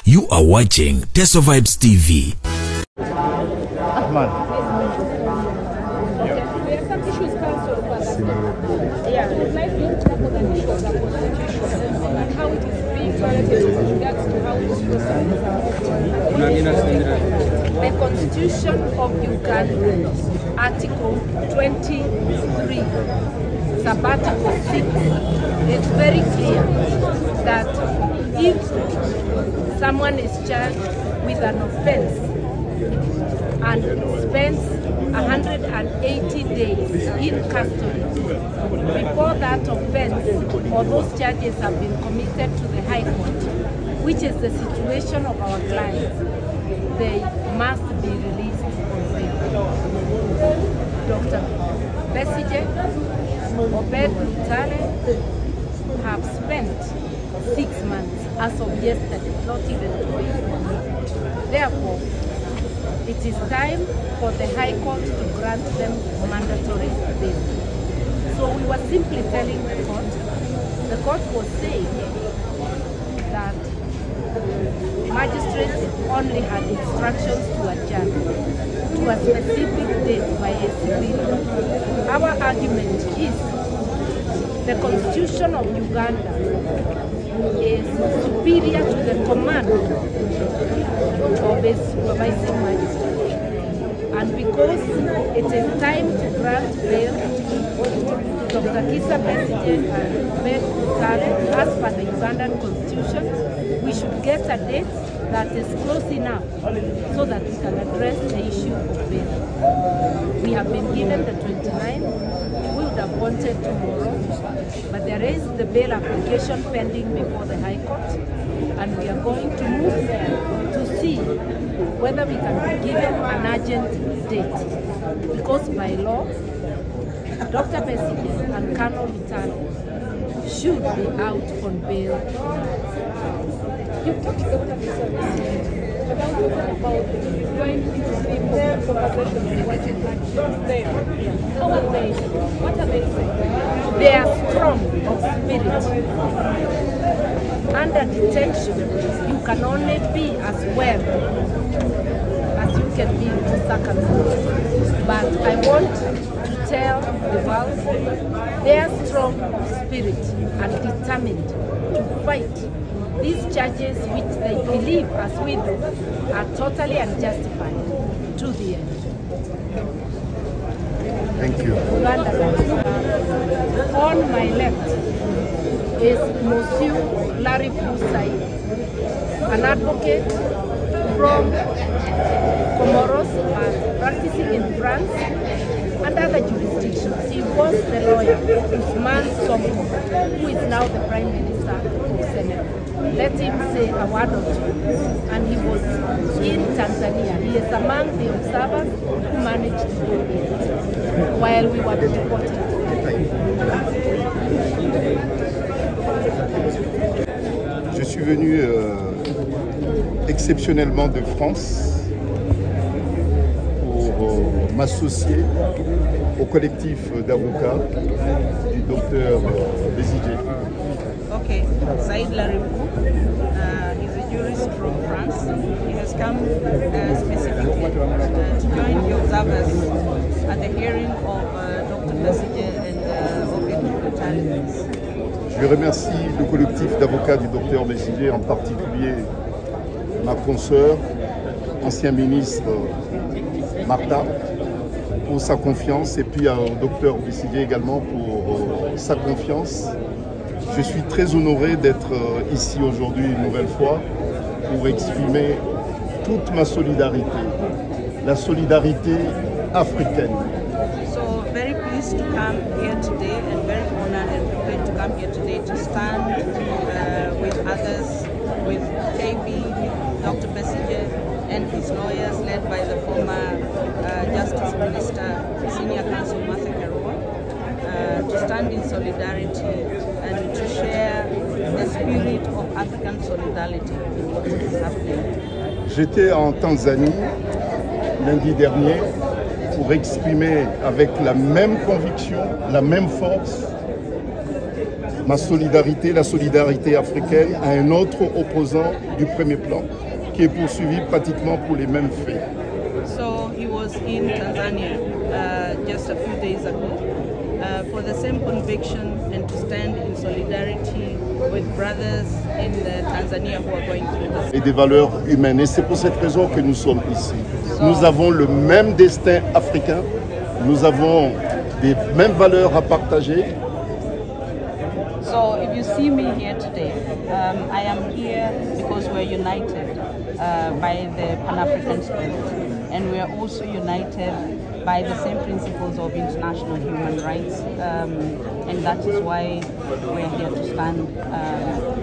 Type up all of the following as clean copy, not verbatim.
You are watching Teso Vibes TV. Ahmad. Yeah, we'd like to talk about the issue of the constitution and how it is being developed with regards to how it is the Constitution of Uganda, Article 23, Sabbatical 6, is very clear that if someone is charged with an offense and spends 180 days in custody before that offense or those charges have been committed to the High Court, which is the situation of our clients, they must be released on bail. Dr. Besigye, Obed Lutale have spent 6 months as of yesterday, not even 12. Therefore, it is time for the High Court to grant them mandatory bail. So we were simply telling the court was saying that magistrates only had instructions to adjourn to a specific date by a civilian. Our argument is the Constitution of Uganda is superior to the command of a supervising magistrate. And because it is time to grant bail to Dr. Kizza Besigye and Obed Lutale as per the Ugandan Constitution, we should get a date that is close enough so that we can address the issue of bail. We have been given the 29th. We would have wanted tomorrow, but there is the bail application pending before the High Court, and we are going to move there to see whether we can be given an urgent date. Because by law, Dr. Besigye and Colonel Lutale should be out on bail. You talked to Dr. Besigye about going into their conversation with there. How are they? What are they saying? They are strong of spirit. Under detention, you can only be as well as you can be in the circumstances. But I want to tell the world they are strong of spirit and determined to fight these charges which they believe, as we do, are totally unjustified to the end. Thank you. On my left is Monsieur Larry Fusai, an advocate from Comoros and practicing in France and other jurisdictions. He was the lawyer, Usman Sonko, who is now the Prime Minister of Senegal. Let him say a word or two. And he was in Tanzania. He is among the observers who managed to go in while we were deported. Je suis venu exceptionnellement de France pour m'associer au collectif d'avocats du docteur Besigye. Okay, Saïd Larifou, he's a jurist from France. He has come specifically to join the observers at the hearing of Dr. Besigye and Obed Lutale. Je remercie le collectif d'avocats du docteur Besigye, en particulier ma consoeur, ancien ministre Martha, pour sa confiance, et puis au docteur Besigye également pour sa confiance. Je suis très honoré d'être ici aujourd'hui une nouvelle fois pour exprimer toute ma solidarité, la solidarité africaine. So very pleased to come here today and very honored and privileged to come here today to stand with others, with KB, Dr. Besigye and his lawyers led by the former Justice Minister, Senior Counsel Martha Karua, to stand in solidarity and to share the spirit of African solidarity in what is happening. J'étais en Tanzanie lundi dernier pour exprimer avec la même conviction, la même force, ma solidarité, la solidarité africaine, à un autre opposant du premier plan, qui est poursuivi pratiquement pour les mêmes faits. So he was in Tanzania just a few days ago for the same conviction and to stand in solidarity with brothers in Tanzania who are going through this. Et des valeurs humaines. Et c'est pour cette raison que nous sommes ici. Nous avons le même destin africain, nous avons des mêmes valeurs à partager. So if you see me here today, I am here because we're united by the Pan-African spirit, and we are also united by the same principles of international human rights, and that is why we are here to stand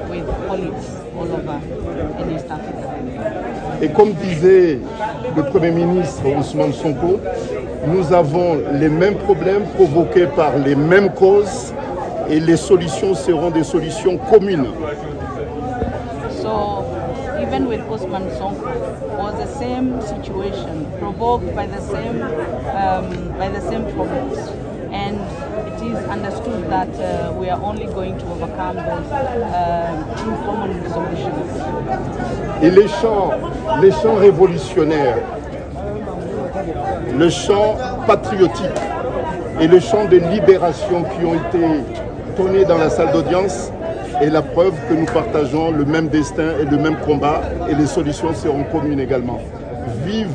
with colleagues all over in East Africa. Et comme disait le Premier ministre Ousmane Sonko, nous avons les mêmes problèmes provoqués par les mêmes causes et les solutions seront des solutions communes. So even with Ousmane Sonko, was the same situation provoked by the same problems, and it is understood that we are only going to overcome those through common solutions. Et les chants révolutionnaires, le chant patriotique et le chant de libération qui ont été tonnés dans la salle d'audience est la preuve que nous partageons le même destin et le même combat, et les solutions seront communes également. Vive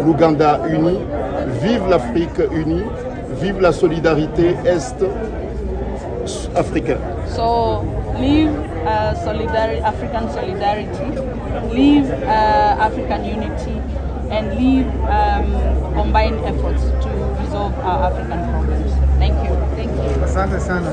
l'Ouganda uni, vive l'Afrique unie, vive la solidarité est-africaine. So live African solidarity, live African unity, and live combined efforts to resolve our African problems. Thank you. Thank you. Asante sana.